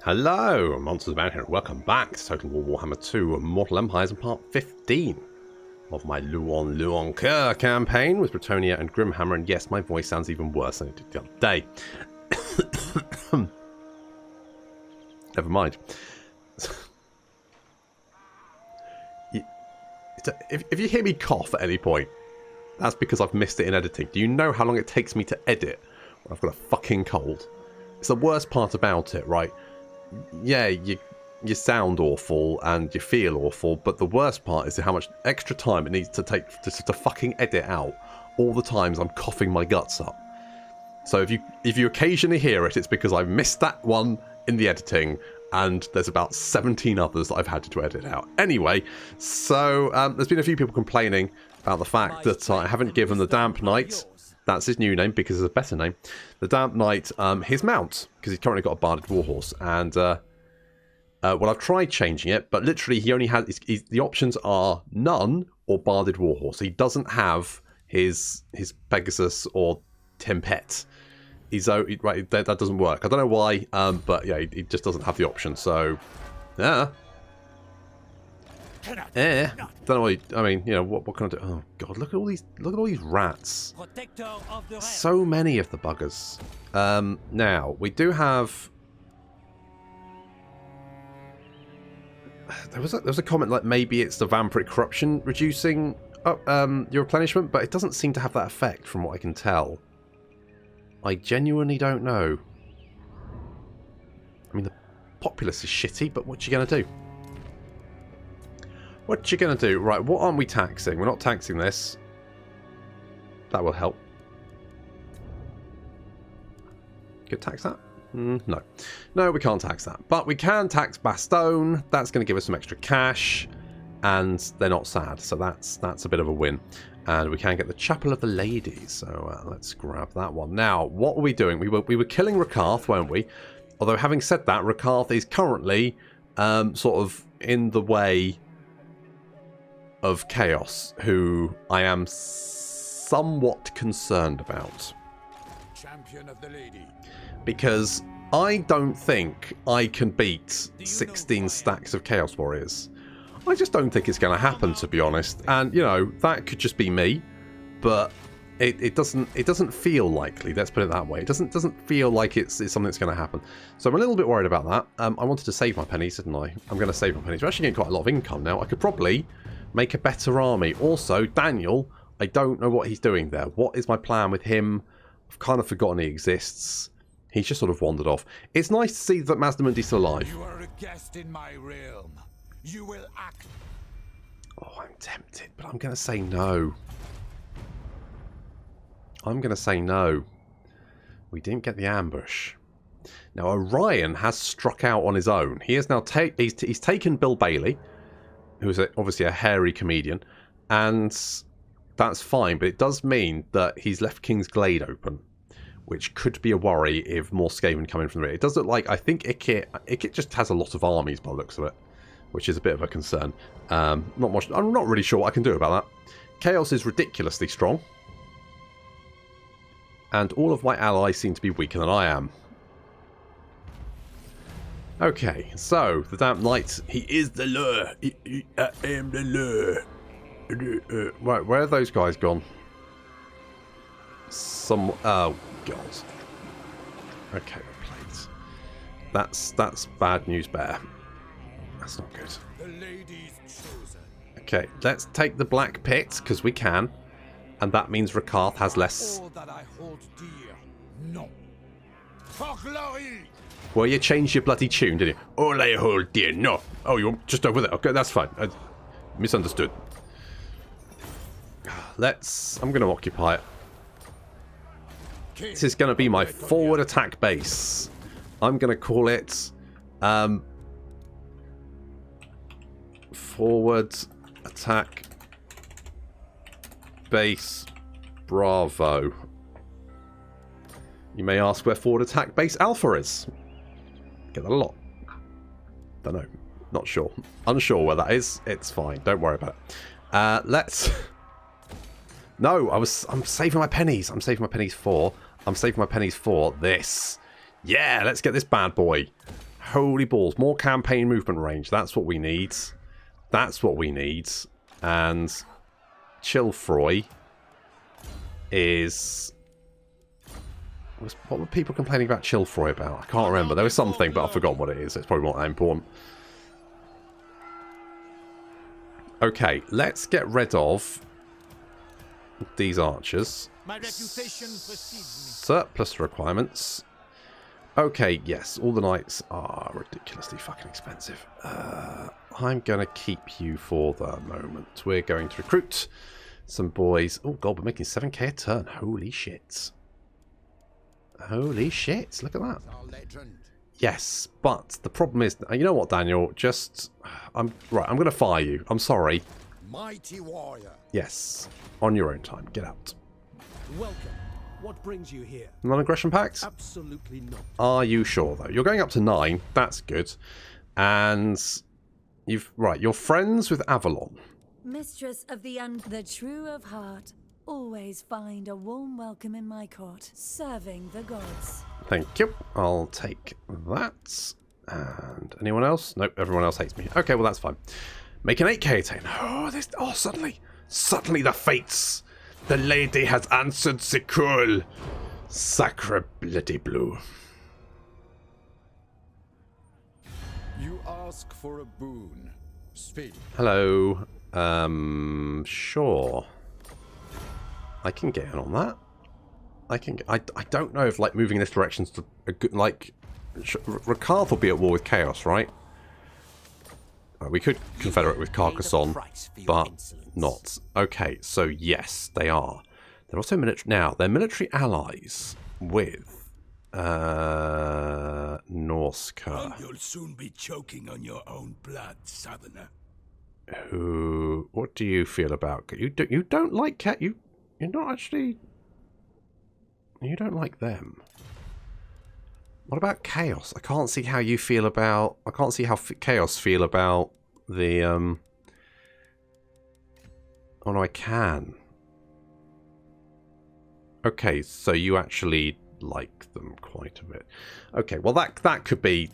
Hello, Monsters About here. Welcome back to Total War Warhammer 2 Mortal Empires and part 15 of my Louen Leoncoeur campaign with Bretonnia and Grimhammer. And yes, my voice sounds even worse than it did the other day. Never mind. If you hear me cough at any point, that's because I've missed it in editing. Do you know how long it takes me to edit when I've got a fucking cold? It's the worst part about it, right? Yeah, you sound awful and you feel awful, but the worst part is how much extra time it needs to take to fucking edit out all the times I'm coughing my guts up. So if you occasionally hear it, it's because I missed that one in the editing, and there's about 17 others that I've had to edit out. Anyway, so there's been a few people complaining about the fact that I haven't given the Damp Knight, that's his new name because it's a better name, the Damp Knight, his mount, because he's currently got a barded warhorse. And well, I've tried changing it, but literally he only has the options are none or barded warhorse. He doesn't have his Pegasus or Timpet. Right, that doesn't work. I don't know why, but yeah, he just doesn't have the option. So yeah. Don't know what I mean, you know, what can I do? Oh god, look at all these rats. So many of the buggers. Now, we do have there was a comment like maybe it's the vampiric corruption reducing your replenishment, but it doesn't seem to have that effect from what I can tell. I genuinely don't know. I mean, the populace is shitty, but what you gonna do? What you gonna do? Right, what aren't we taxing? We're not taxing this. That will help. Could tax that? No. No, we can't tax that. But we can tax Bastogne. That's going to give us some extra cash. And they're not sad. So that's a bit of a win. And we can get the Chapel of the Ladies. So let's grab that one. Now, what were we doing? We were killing Rakarth, weren't we? Although, having said that, Rakarth is currently sort of in the way of Chaos, who I am somewhat concerned about. Champion of the Lady. Because I don't think I can beat 16 stacks of Chaos Warriors. I just don't think it's going to happen, to be honest. And, you know, that could just be me, but it doesn't feel likely, let's put it that way. It doesn't feel like it's something that's going to happen. So I'm a little bit worried about that. I wanted to save my pennies, didn't I? I'm going to save my pennies. We're actually getting quite a lot of income now. I could probably make a better army. Also, Daniel, I don't know what he's doing there. What is my plan with him? I've kind of forgotten he exists. He's just sort of wandered off. It's nice to see that Mazdamundi's still alive. You are a guest in my realm. You will act. Oh, I'm tempted, but I'm going to say no. I'm going to say no. We didn't get the ambush. Now, Orion has struck out on his own. He has now he's taken Bill Bailey, who's obviously a hairy comedian, and that's fine, but it does mean that he's left King's Glade open, which could be a worry if more Skaven come in from the rear. It does look like, I think Ikit just has a lot of armies by the looks of it, which is a bit of a concern. Not much. I'm not really sure what I can do about that. Chaos is ridiculously strong, and all of my allies seem to be weaker than I am. Okay, so the Damp Knight, he is the lure. I am the lure. Right, where have those guys gone? Oh god. Okay, plates. That's bad news, Bear. That's not good. The lady's chosen. Okay, let's take the Black Pit because we can, and that means Rakarth has less. All that I hold dear. No. For glory. Well, you changed your bloody tune, didn't you? All I hold dear, no. Oh, you're just over there. Okay, that's fine. I misunderstood. I'm going to occupy it. This is going to be my forward attack base. I'm going to call it forward attack base Bravo. You may ask where forward attack base Alpha is. Get that a lot. Don't know. Not sure. Unsure where that is. It's fine. Don't worry about it. Let's... No, I'm saving my pennies. I'm saving my pennies for this. Yeah, let's get this bad boy. Holy balls. More campaign movement range. That's what we need. That's what we need. And Chilfroy is... What were people complaining about Chilfroy about? I can't remember. There was something, but I've forgotten what it is. It's probably not that important. Okay, let's get rid of these archers. My reputation precedes me. Surplus requirements. Okay, yes, all the knights are ridiculously fucking expensive. I'm going to keep you for the moment. We're going to recruit some boys. Oh god, we're making 7k a turn. Holy shit. Holy shit, look at that. Yes, but the problem is, you know what, Daniel? I'm going to fire you. I'm sorry. Mighty warrior. Yes, on your own time. Get out. Welcome. What brings you here? Non-aggression pacts? Absolutely not. Are you sure, though? You're going up to 9. That's good. And you're friends with Avalon. Mistress of the true of heart. Always find a warm welcome in my court, serving the gods. Thank you. I'll take that. And anyone else? Nope, everyone else hates me. Okay, well that's fine. Make an 8k attain. Suddenly the fates. The lady has answered the call. Sacre bloody blue. You ask for a boon. Speak. Hello. Sure. I can get in on that. I don't know if like moving in this direction's a good, like Rakarth will be at war with Chaos, right? We could confederate with Carcassonne, but not. Okay, so yes, they are. They're also military now. They're military allies with Norseker. You'll soon be choking on your own blood, Southerner. Who? What do you feel about? You don't like Cat? You're not actually. You don't like them. What about Chaos? I can't see how you feel about... I can't see how Chaos feel about the... Oh no, I can. Okay, so you actually like them quite a bit. Okay, well that could be...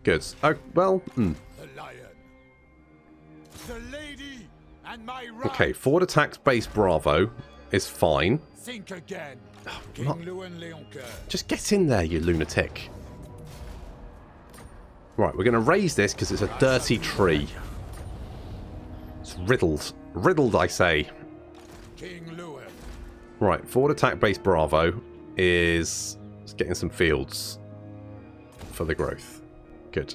good. Oh, well... The lion. The lady and my right. Okay, forward attacks base Bravo is fine. Think again. Oh, King Louen Leoncoeur. just get in there, you lunatic. Right, we're going to raise this because it's a dirty tree. It's riddled. Riddled, I say. King Louen. Right, forward attack base Bravo is getting some fields for the growth. Good.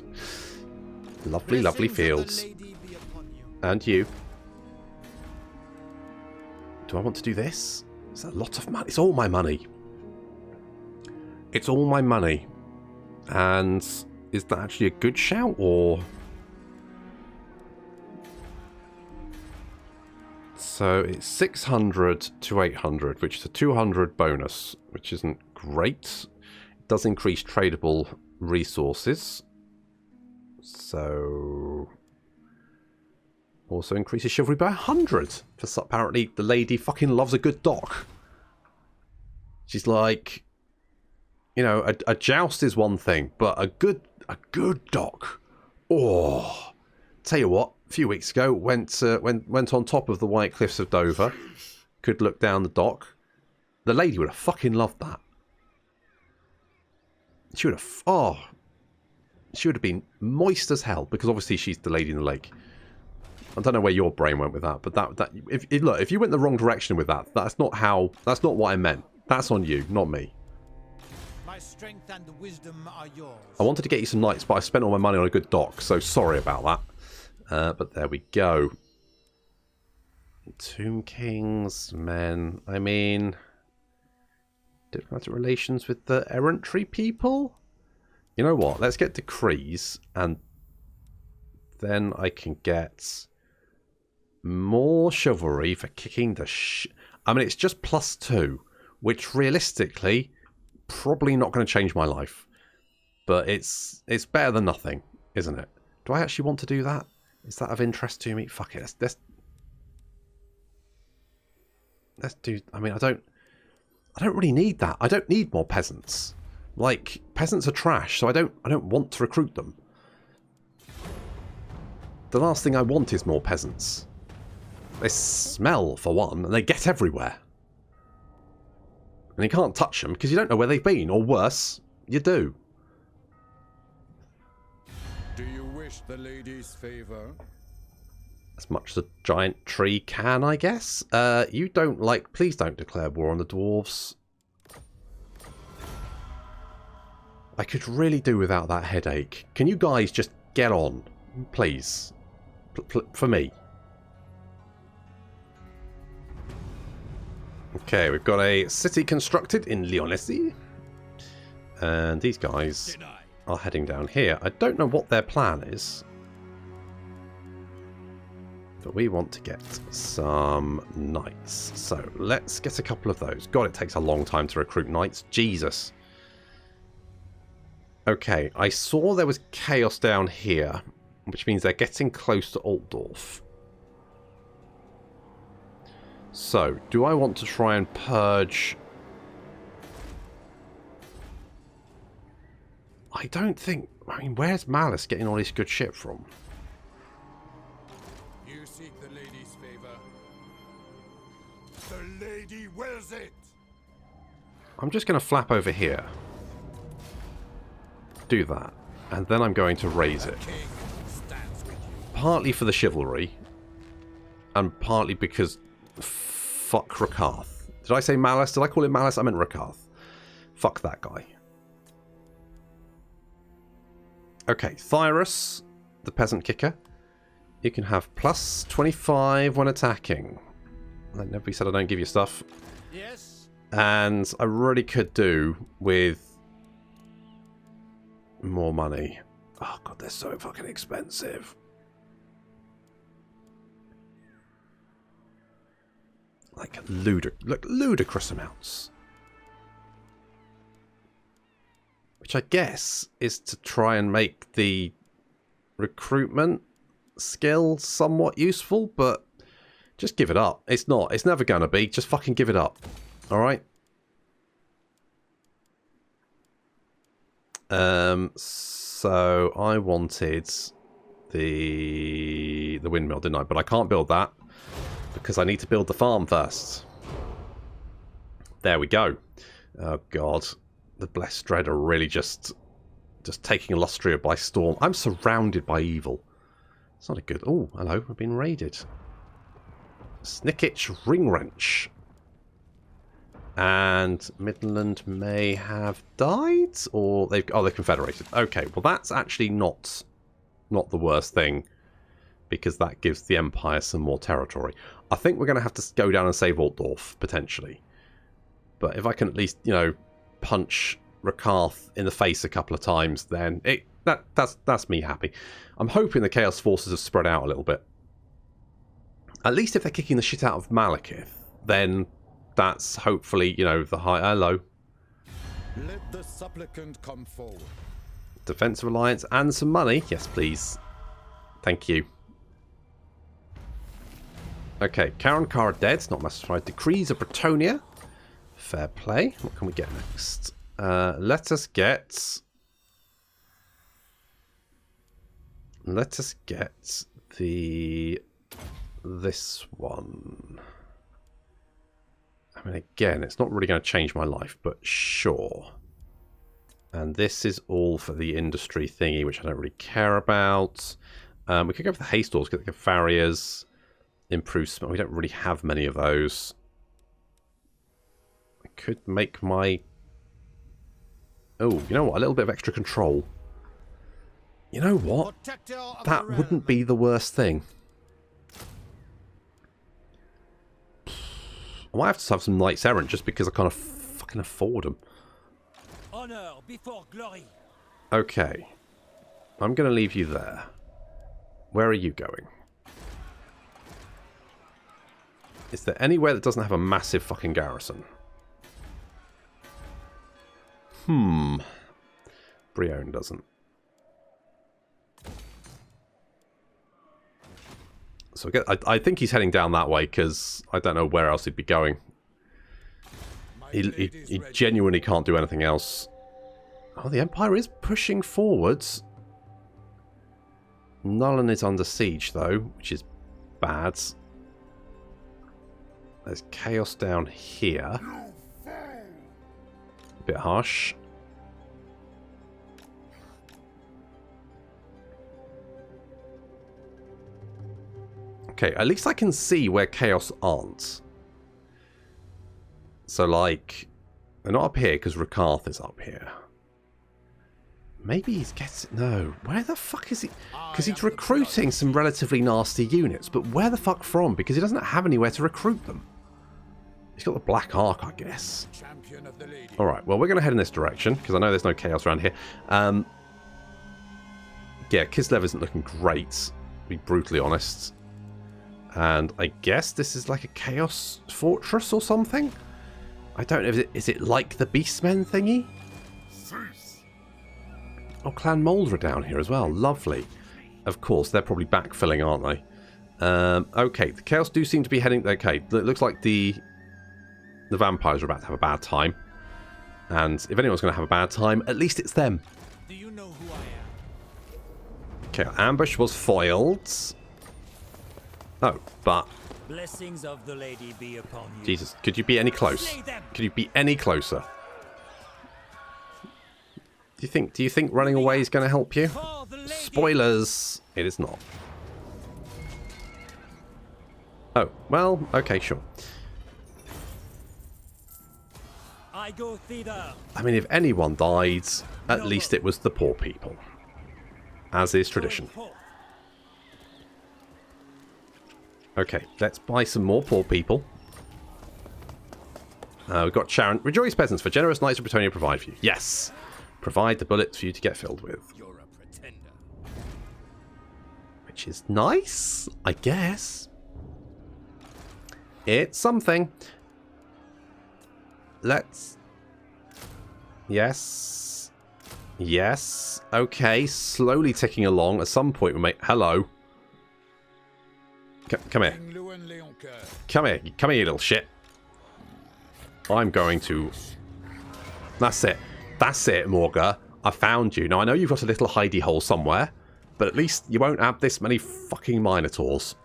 Lovely, lovely fields. And you. Do I want to do this? It's a lot of money. It's all my money. It's all my money. And is that actually a good shout, or... So it's 600 to 800, which is a 200 bonus, which isn't great. It does increase tradable resources. So... also increases chivalry by 100. For apparently the lady fucking loves a good dock. She's like, you know, a joust is one thing, but a good dock. Oh, tell you what, a few weeks ago went on top of the White Cliffs of Dover, could look down the dock. The lady would have fucking loved that. She would have, she would have been moist as hell, because obviously she's the lady in the lake. I don't know where your brain went with that, but if you went the wrong direction with that, that's not what I meant. That's on you, not me. My strength and wisdom are yours. I wanted to get you some knights, but I spent all my money on a good dock, so sorry about that. But there we go. Tomb Kings, men. I mean, diplomatic relations with the errantry people? You know what? Let's get decrees, and then I can get more chivalry for kicking the I mean, it's just +2, which realistically, probably not going to change my life. But it's better than nothing, isn't it? Do I actually want to do that? Is that of interest to me? Fuck it. Let's do... I mean, I don't really need that. I don't need more peasants. Like, peasants are trash, so I don't want to recruit them. The last thing I want is more peasants. They smell, for one, and they get everywhere. And you can't touch them because you don't know where they've been, or worse, you do. Do you wish the lady's favor? As much as a giant tree can, I guess. You don't like... Please don't declare war on the dwarves. I could really do without that headache. Can you guys just get on? Please. For me. Okay, we've got a city constructed in Lyonnais. And these guys are heading down here. I don't know what their plan is. But we want to get some knights. So let's get a couple of those. God, it takes a long time to recruit knights. Jesus. Okay, I saw there was chaos down here, which means they're getting close to Altdorf. So, do I want to try and purge... I don't think... I mean, where's Malice getting all this good shit from? You seek the lady's favor. The lady wills it. I'm just going to flap over here. Do that. And then I'm going to raise it. King stands with you. Partly for the chivalry. And partly because... Fuck Rakarth. Did I say Malice? Did I call him Malice? I meant Rakarth. Fuck that guy. Okay, Thyrus, the peasant kicker. You can have plus 25 when attacking. Like nobody said I don't give you stuff. Yes. And I really could do with more money. Oh god, they're so fucking expensive. Like ludicrous amounts. Which I guess is to try and make the recruitment skill somewhat useful, but just give it up. It's not. It's never going to be. Just fucking give it up. Alright? So I wanted the windmill, didn't I? But I can't build that because I need to build the farm first. There we go. Oh god. The Blessed Dread are really just taking Lustria by storm. I'm surrounded by evil. It's not a good... Oh, hello. I've been raided. Snickich Ring Wrench. And Midland may have died? Or they've... Oh, they're confederated. Okay, well that's actually not the worst thing. Because that gives the Empire some more territory. I think we're going to have to go down and save Altdorf, potentially. But if I can at least, you know... punch Rakarth in the face a couple of times, then that's me happy. I'm hoping the Chaos Forces have spread out a little bit. At least if they're kicking the shit out of Malekith, then that's hopefully, you know, the high... Hello. Let the supplicant come forward. Defensive Alliance and some money. Yes, please. Thank you. Okay, Couronne Campaign dead. Not specified. Decrees of Bretonia. Fair play. What can we get next? Let us get this one. I mean, again, it's not really going to change my life, but sure. And this is all for the industry thingy, which I don't really care about. We could go for the hay stores, get the farriers, improve smell. We don't really have many of those. I could make my... Oh, you know what? A little bit of extra control. You know what? That wouldn't be the worst thing. I might have to have some Knights Errant just because I can't fucking afford them. Honor before glory. Okay. I'm going to leave you there. Where are you going? Is there anywhere that doesn't have a massive fucking garrison? Brion doesn't. So I think he's heading down that way because I don't know where else he'd be going. He genuinely can't do anything else. Oh, the Empire is pushing forwards. Nullen is under siege, though, which is bad. There's chaos down here. A bit harsh. Okay, at least I can see where chaos aren't. So, like, they're not up here because Rakarth is up here. Maybe he's getting... No, where the fuck is he? Because he's recruiting some relatively nasty units, but where the fuck from? Because he doesn't have anywhere to recruit them. He's got the Black Ark, I guess. Alright, well, we're going to head in this direction, because I know there's no chaos around here. Yeah, Kislev isn't looking great, to be brutally honest. And I guess this is like a Chaos Fortress or something? I don't know, is it like the Beastmen thingy? Oh, Clan Moldra down here as well. Lovely. Of course, they're probably backfilling, aren't they? Okay, the Chaos do seem to be heading... Okay, it looks like the vampires are about to have a bad time. And if anyone's going to have a bad time, at least it's them. Do you know who I am? Okay, ambush was foiled. Oh, but... Blessings of the lady be upon you. Jesus, could you be any close? Could you be any closer? Do you think running away is going to help you? Spoilers! It is not. Oh, well, okay, sure. I go thither. I mean, if anyone died, at least it was the poor people. As is tradition. Okay, let's buy some more poor people. We've got Sharon. Rejoice, peasants, for generous knights of Bretonnia provide for you. Yes! Provide the bullets for you to get filled with. You're a pretender. Which is nice, I guess. It's something. Let's... Yes. Yes. Okay, slowly ticking along. At some point we may... Hello. Come here. Louen Leoncoeur. Come here. Come here, you little shit. I'm going to... That's it. That's it, Morghur. I found you. Now, I know you've got a little hidey hole somewhere, but at least you won't have this many fucking Minotaurs.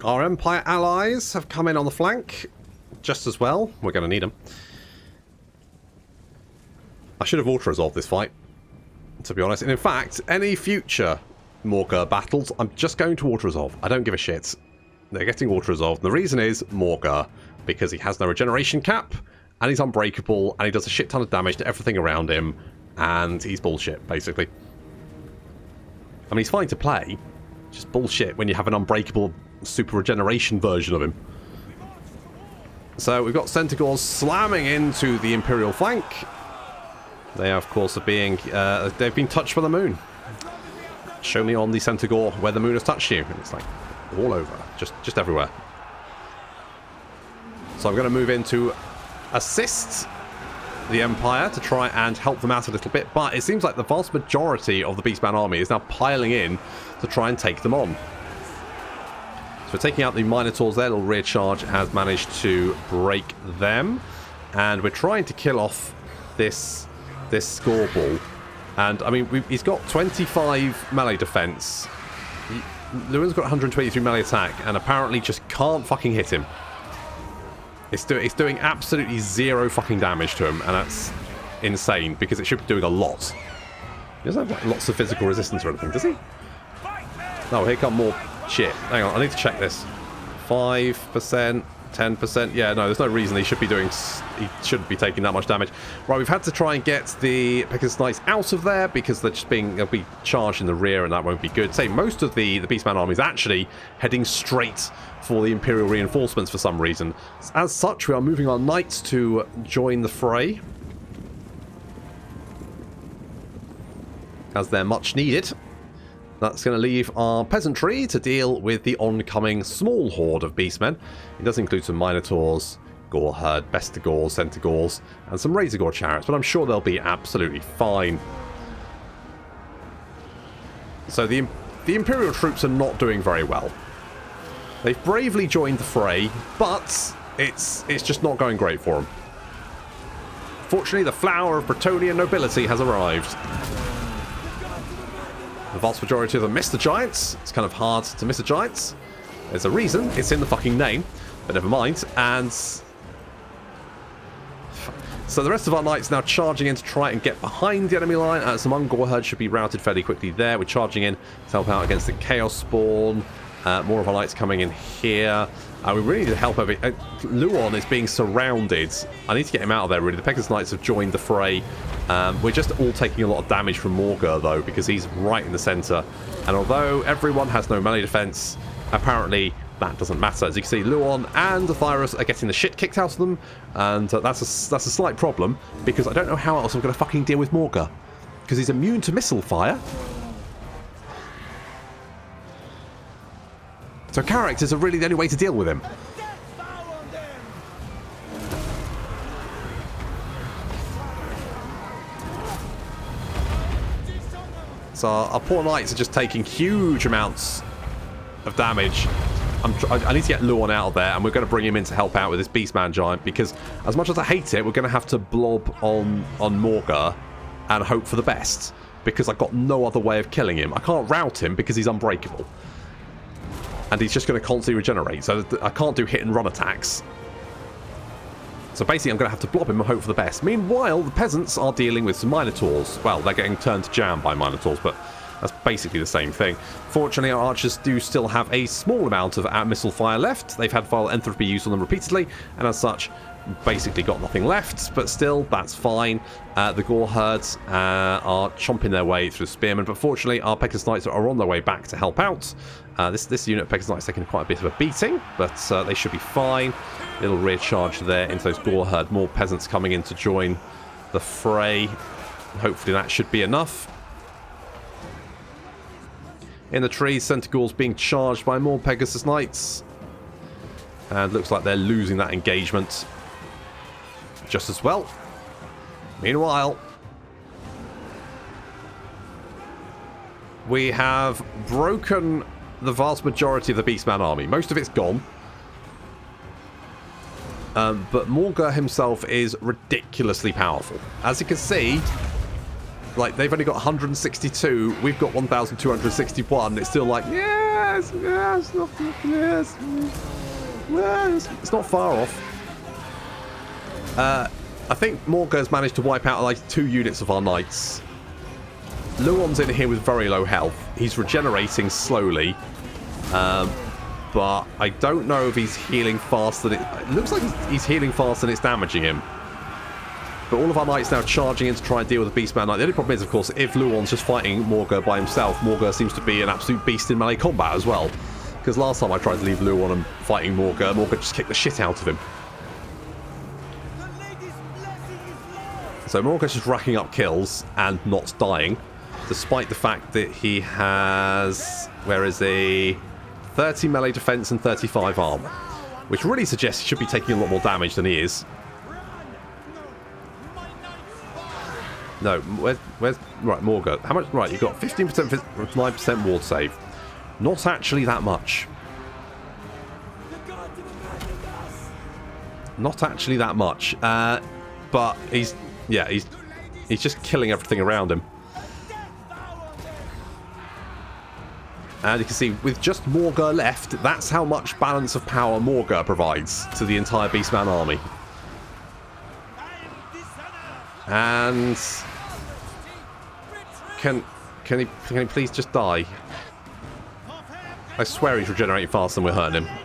Our Empire allies have come in on the flank just as well. We're going to need them. I should have auto-resolved this fight, to be honest. And in fact, any future Morghur battles, I'm just going to auto-resolve. I don't give a shit. They're getting auto-resolved. And the reason is Morghur, because he has no regeneration cap, and he's unbreakable, and he does a shit ton of damage to everything around him, and he's bullshit, basically. I mean, he's fine to play, just bullshit when you have an unbreakable super regeneration version of him. So we've got Centaurs slamming into the Imperial flank. They, of course, are being... they've been touched by the moon. Show me on the Centaur where the moon has touched you. And it's like all over. Just everywhere. So I'm going to move in to assist the Empire to try and help them out a little bit. But it seems like the vast majority of the Beastman army is now piling in to try and take them on. So we're taking out the Minotaurs there. Little rear charge has managed to break them. And we're trying to kill off this scoreball. And, I mean, he's got 25 melee defense. Lewin's got 123 melee attack, and apparently just can't fucking hit him. It's doing absolutely zero fucking damage to him, and that's insane, because it should be doing a lot. He doesn't have like, lots of physical resistance or anything, does he? Oh, here come more shit. Hang on, I need to check this. 5%, 10%. Yeah, no, there's no reason he shouldn't be taking that much damage. Right, we've had to try and get the Pegasus Knights out of there because they'll be charged in the rear, and that won't be good. Say, most of the Beastman army is actually heading straight for the Imperial reinforcements for some reason. As such, we are moving our knights to join the fray, as they're much needed. That's going to leave our peasantry to deal with the oncoming small horde of beastmen. It does include some Minotaurs, Goreherd, Bestigors, Centaurs, and some Razorgore chariots, but I'm sure they'll be absolutely fine. So the Imperial troops are not doing very well. They've bravely joined the fray, but it's just not going great for them. Fortunately, the flower of Bretonnian nobility has arrived. The vast majority of them miss the giants. It's kind of hard to miss the giants. There's a reason. It's in the fucking name. But never mind. And so the rest of our knights now charging in to try and get behind the enemy line. Some Ungor herds should be routed fairly quickly there. We're charging in to help out against the Chaos Spawn. More of our knights coming in here. We really need to help over. Louen is being surrounded. I need to get him out of there, really. The Pegasus Knights have joined the fray. We're just all taking a lot of damage from Morghur, though, because he's right in the centre. And although everyone has no melee defence, apparently that doesn't matter. As you can see, Louen and Athyrus are getting the shit kicked out of them. And that's a slight problem, because I don't know how else I'm going to fucking deal with Morghur. Because he's immune to missile fire. So characters are really the only way to deal with him. So our poor knights are just taking huge amounts of damage. I need to get Louen out of there, and we're going to bring him in to help out with this Beastman Giant, because as much as I hate it, we're going to have to blob on Morghur and hope for the best, because I've got no other way of killing him. I can't rout him because he's unbreakable. And he's just going to constantly regenerate, so I can't do hit and run attacks. So basically I'm going to have to blob him and hope for the best. Meanwhile, the peasants are dealing with some Minotaurs. Well, they're getting turned to jam by Minotaurs, but that's basically the same thing. Fortunately, our archers do still have a small amount of missile fire left. They've had vile entropy used on them repeatedly, and as such, basically got nothing left, but still, that's fine. The Gore herds are chomping their way through the spearmen, but fortunately, our Pegasus Knights are on their way back to help out. This unit of Pegasus Knights taking quite a bit of a beating, but they should be fine. Little rear charge there into those Gore herd. More peasants coming in to join the fray. Hopefully that should be enough. In the trees, Centaurs being charged by more Pegasus Knights. And looks like they're losing that engagement just as well. Meanwhile, we have broken the vast majority of the Beastman army. Most of it's gone. But Morghur himself is ridiculously powerful. As you can see, like, they've only got 162, we've got 1,261. It's still like, yes, it's not far off. I think Morghur's managed to wipe out like 2 units of our knights. Louen's in here with very low health. He's regenerating slowly. But I don't know if he's healing faster than it looks like he's healing faster than it's damaging him. But all of our knights now charging in to try and deal with the Beastman Knight. The only problem is, of course, if Louen's just fighting Morghur by himself, Morghur seems to be an absolute beast in melee combat as well. Because last time I tried to leave Louen and fighting Morghur, Morghur just kicked the shit out of him. So Morghur's just racking up kills and not dying, despite the fact that he has, where is he, 30 melee defense and 35 armor, which really suggests he should be taking a lot more damage than he is. No, where's right, Morghur? How much? Right, you've got 15%, 9% ward save. Not actually that much. Not actually that much. But he's just killing everything around him. And you can see, with just Morghur left, that's how much balance of power Morghur provides to the entire Beastman army. And can he please just die? I swear he's regenerating faster than we're hurting him.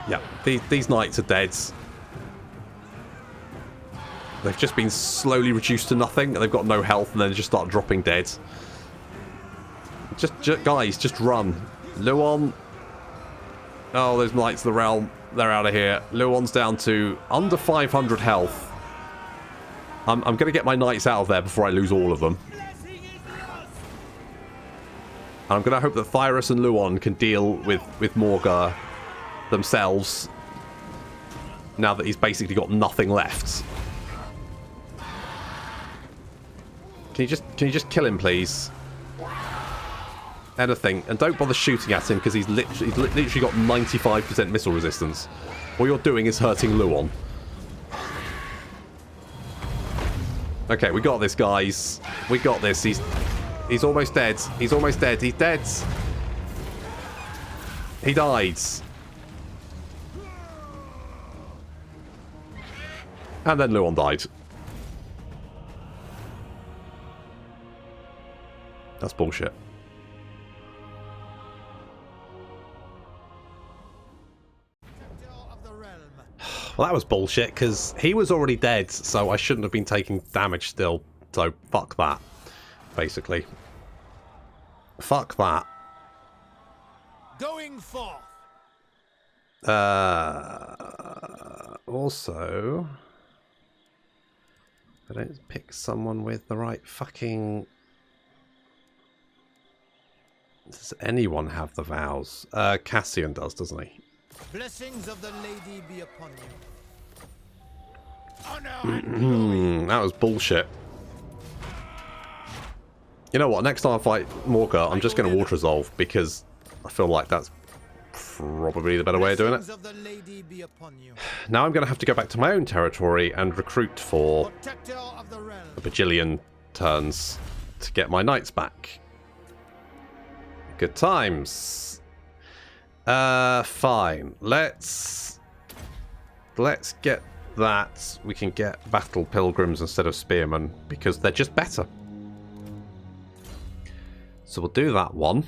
Yeah, these knights are dead. They've just been slowly reduced to nothing, and they've got no health, and then they just start dropping dead. Just guys, just run. Louen. Oh, those knights of the realm. They're out of here. Louen's down to under 500 health. I'm going to get my knights out of there before I lose all of them. And I'm going to hope that Thyrus and Louen can deal with Morghur themselves, now that he's basically got nothing left. Can you just kill him, please? Anything. And don't bother shooting at him, because he's literally got 95% missile resistance. All you're doing is hurting Louen. Okay, we got this, guys. We got this. He's almost dead. He's almost dead. He's dead. He died. And then Louen died. That's bullshit. Well, that was bullshit, because he was already dead, so I shouldn't have been taking damage still. So, fuck that, basically. Fuck that. Going forth. Also, I don't pick someone with the right fucking... Does anyone have the vows? Cassian does, doesn't he? Blessings of the lady be upon you. Honor and glory. That was bullshit. You know what? Next time I fight Morghur, I'm just going to water resolve, because I feel like that's probably the better way of doing it. Blessings of the lady be upon you. Now I'm going to have to go back to my own territory and recruit for Protector of the realm. a bajillion turns to get my knights back. Good times. Fine. Let's get that. We can get battle pilgrims instead of spearmen, because they're just better. So we'll do that one.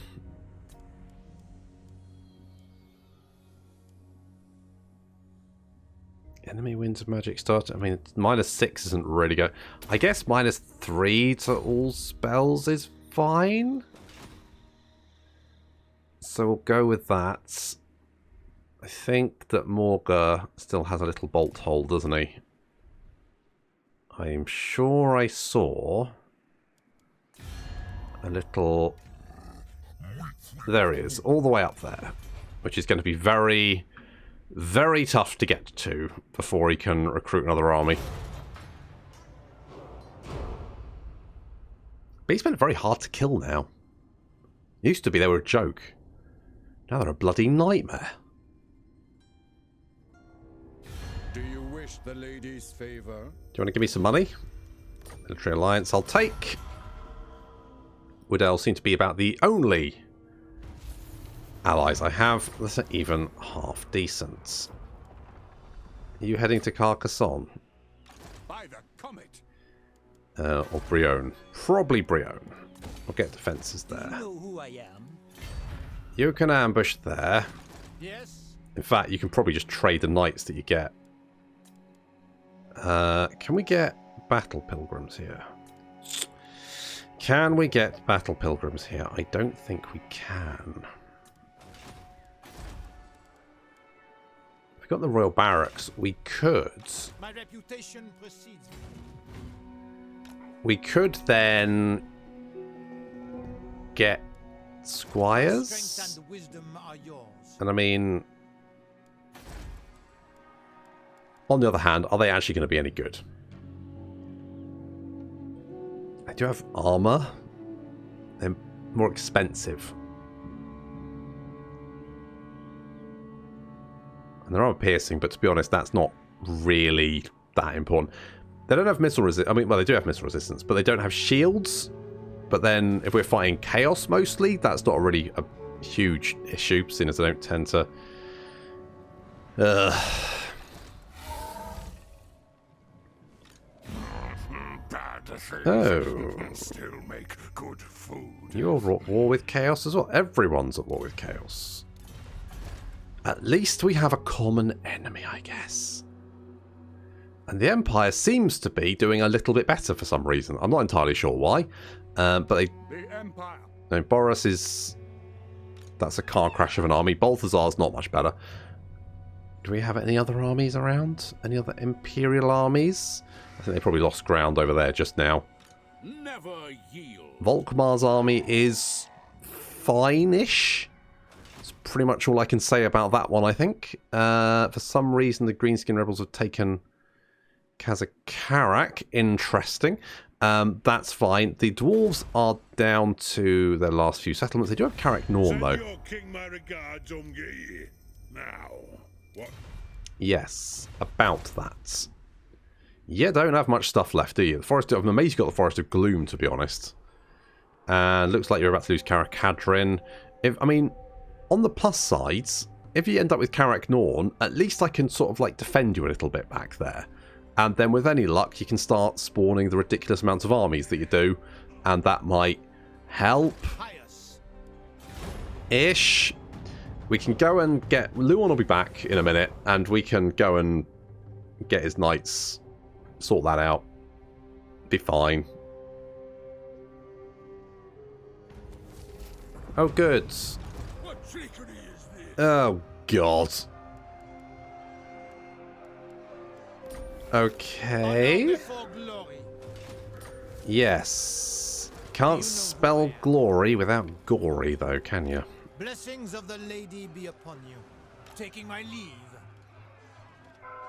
Enemy wins a magic start. I mean, -6 isn't really good. I guess -3 to all spells is fine. So we'll go with that. I think that Morghur still has a little bolt hole, doesn't he? I'm sure I saw a little... There he is, all the way up there. Which is going to be very, very tough to get to before he can recruit another army. But he's been very hard to kill now. Used to be they were a joke. Now they're a bloody nightmare. Do you wish the lady's favor? Do you want to give me some money? Military alliance I'll take. Woodell seem to be about the only allies I have that are even half decent. Are you heading to Carcassonne? By the comet. Or Brion? Probably Brion. We'll get defences Do you there. know who I am? You can ambush there. Yes. In fact, you can probably just trade the knights that you get. Can we get battle pilgrims here? Can we get battle pilgrims here? I don't think we can. If we got the royal barracks, we could. My reputation precedes me. We could then get squires. Strength and wisdom are yours. And I mean, on the other hand, are they actually going to be any good? I do have armor. They're more expensive. And they're armor piercing, but to be honest, that's not really that important. They don't have missile resistance. I mean, well, they do have missile resistance, but they don't have shields. But then, if we're fighting chaos mostly, that's not really a huge issue, seeing as they don't tend to... Oh. Still make good food. You're at war with chaos as well. Everyone's at war with chaos. At least we have a common enemy, I guess. And the Empire seems to be doing a little bit better for some reason. I'm not entirely sure why. But they... The Empire. No, Boris is... That's a car crash of an army. Balthazar's not much better. Do we have any other armies around? Any other Imperial armies? I think they probably lost ground over there just now. Never yield. Volkmar's army is fine-ish. That's pretty much all I can say about that one, I think. For some reason, the Greenskin Rebels have taken Kazakarak. Interesting. That's fine. The dwarves are down to their last few settlements. They do have Carrick Norn, though. Send your king my regards, Umgi. Now, what? Yes, about that. Yeah, don't have much stuff left, do you? The Forest of... I'm amazed you got the Forest of Gloom, to be honest. And looks like you're about to lose Carrick-Cadrin. I mean, on the plus sides, if you end up with Carrick Norn, at least I can sort of, like, defend you a little bit back there. And then with any luck, you can start spawning the ridiculous amounts of armies that you do. And that might help. Ish. We can go and get... Louen will be back in a minute. And we can go and get his knights. Sort that out. Be fine. Oh, good. What trickery is this? Oh, God. Okay. Yes. Can't spell glory without gory, though, can you? Blessings of the lady be upon you. Taking my leave.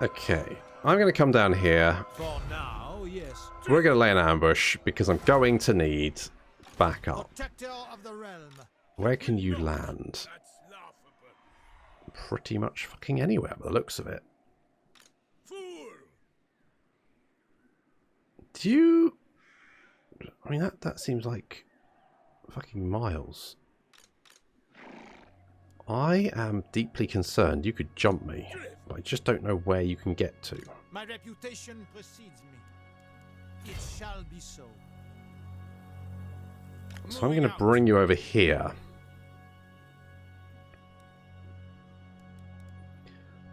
Okay. I'm going to come down here. For now, yes. We're going to lay an ambush because I'm going to need backup. Protector of the realm. Where can you land? That's laughable. Pretty much fucking anywhere by the looks of it. Fool! Do you... I mean, that seems like fucking miles. I am deeply concerned you could jump me, but I just don't know where you can get to. My reputation precedes me. It shall be so. So I'm going to bring you over here.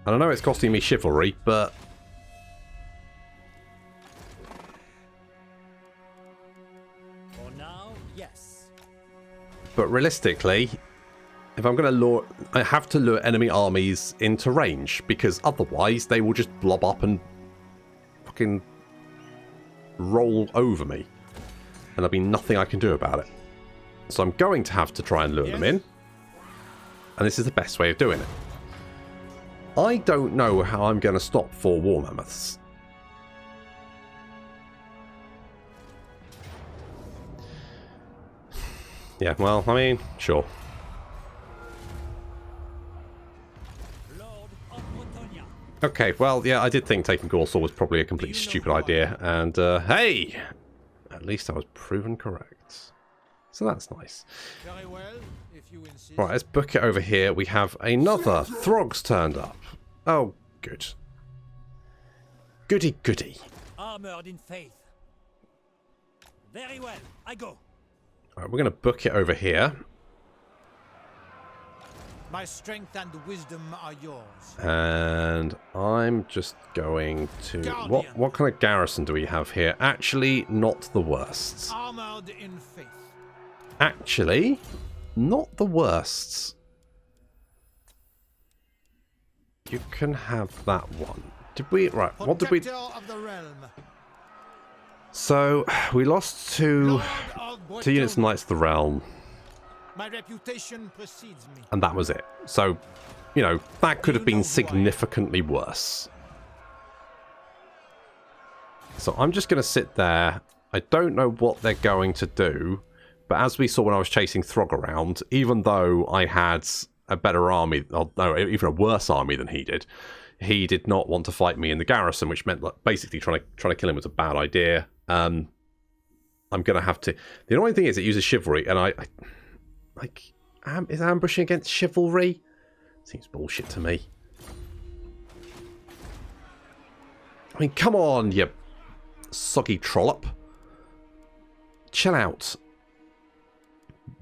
And I know it's costing me chivalry, but... For now, yes. But realistically, if I'm going to lure... I have to lure enemy armies into range, because otherwise they will just blob up and fucking roll over me. And there'll be nothing I can do about it. So I'm going to have to try and lure them in. And this is the best way of doing it. I don't know how I'm going to stop 4 war mammoths. Yeah, well, I mean, sure. Okay, well, yeah, I did think taking Gorsor was probably a completely stupid idea. And, hey! At least I was proven correct. So that's nice. Very well, if you insist. Right, let's book it over here. We have another Throg's turned up. Oh, good. Goody goody. Armored in faith. Very well, I go. Alright, we're going to book it over here. My strength and wisdom are yours. And I'm just going to... What kind of garrison do we have here? Actually, not the worst. Armored in faith. Actually, not the worst. You can have that one. Did we... Right, what did we... Of the realm. So, we lost two units of Knights of the Realm. My reputation precedes me. And that was it. So, you know, that could have been significantly worse. So I'm just going to sit there. I don't know what they're going to do. But as we saw when I was chasing Throg around, even though I had a better army, or no, even a worse army than he did not want to fight me in the garrison, which meant like, basically trying to kill him was a bad idea. I'm going to have to... The annoying thing is it uses chivalry, and I is ambushing against chivalry? Seems bullshit to me. I mean, come on, you soggy trollop. Chill out.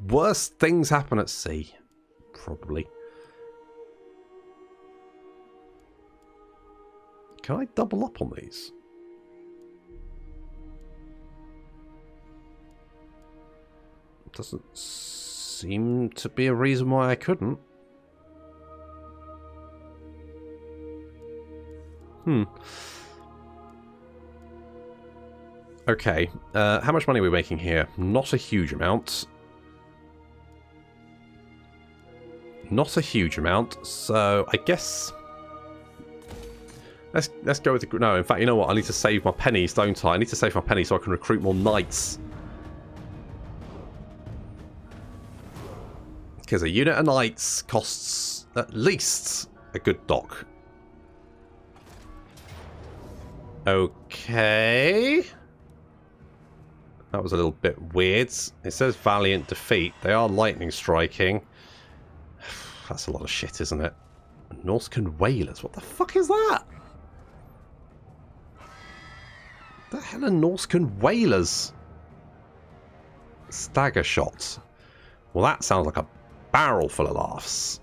Worse things happen at sea. Probably. Can I double up on these? Doesn't seem to be a reason why I couldn't. Okay. How much money are we making here? Not a huge amount. Not a huge amount. So I guess Let's go with the... No, in fact, you know what? I need to save my pennies, don't I? I need to save my pennies so I can recruit more knights. Because a unit of knights costs at least a good dock. Okay. That was a little bit weird. It says valiant defeat. They are lightning striking. That's a lot of shit, isn't it? Norscan whalers. What the fuck is that? What the hell are Norscan whalers? Stagger shots. Well, that sounds like a barrel full of laughs.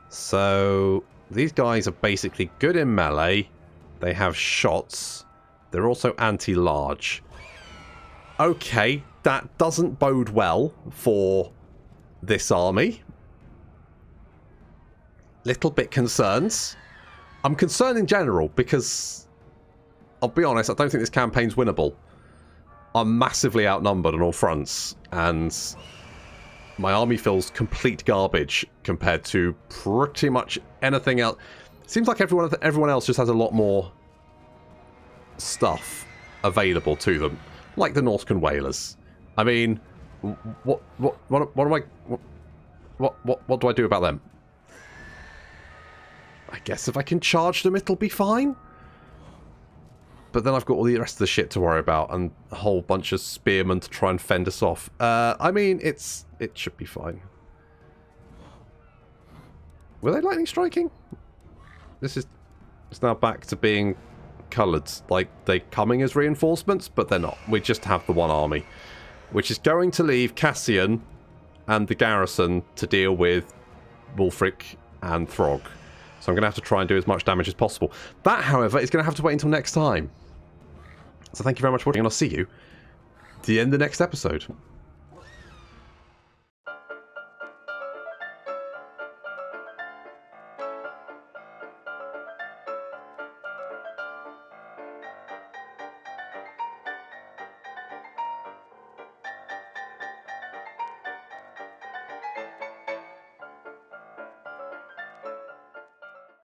So these guys are basically good in melee. They have shots. They're also anti-large. Okay, that doesn't bode well for this army. Little bit concerned. I'm concerned in general because, I'll be honest, I don't think this campaign's winnable. I'm massively outnumbered on all fronts, and my army feels complete garbage compared to pretty much anything else. Seems like everyone else just has a lot more stuff available to them, like the Norscan whalers. I mean, what do I do about them? I guess if I can charge them, it'll be fine. But then I've got all the rest of the shit to worry about, and a whole bunch of spearmen to try and fend us off. I mean, it should be fine. Were they lightning striking? It's now back to being coloured. Like, they're coming as reinforcements, but they're not. We just have the one army, which is going to leave Cassian and the garrison to deal with Wulfric and Throg. So I'm going to have to try and do as much damage as possible. That, however, is going to have to wait until next time. So thank you very much for watching, and I'll see you at the end of the next episode.